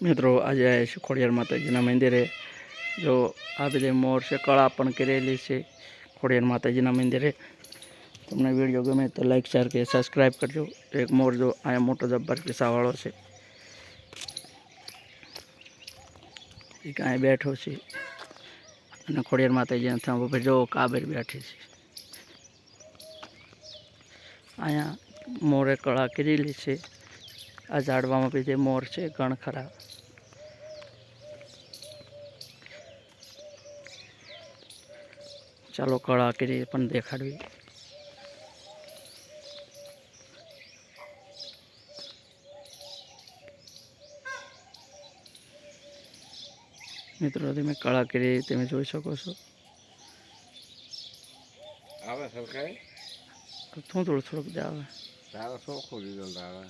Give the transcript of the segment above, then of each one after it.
મિત્રો આજે આવ્યા છે ખોડિયાર માતાજીના મંદિરે। જો આ બધે મોર છે, કળા પણ કરેલી છે ખોડિયાર માતાજીના મંદિરે। તમને વિડીયો ગમે તો લાઈક શેર કે સબસ્ક્રાઈબ કરજો। એક મોર જો અહીંયા મોટો જબ્બર પીસાવાળો છે, એ કાંઈ બેઠો છે અને ખોડિયાર માતાજીના થાંભ ઉપર જો કાબર બેઠી છે। અહીંયા મોરે કળા કરેલી છે। આ ઝાડવામાં બી જે મોર છે ઘણ ખરા। ચાલો કળા કરી પણ દેખાડવી। મિત્રો તમે કળા કરી તમે જોઈ શકો છો। આવે સરકારી થોડુંક જ આવે। તારો ચોખ્ખું રિઝલ્ટ આવે।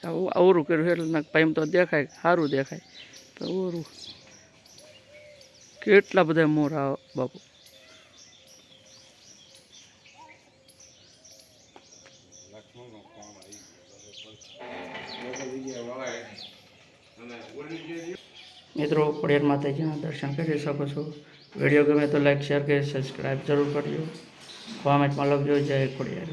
આવું અવરું કર્યું એટલે એમ તો દેખાય, સારું દેખાય તો અવરું કેટલા બધા મોર આવે બાપુ। મિત્રો ખોડિયાર માતાજીના દર્શન કરી શકો છો। વિડીયો ગમે તો લાઈક શેર કરી સબસ્ક્રાઈબ જરૂર કરજો। કોમેન્ટમાં લખજો જય ખોડિયાર।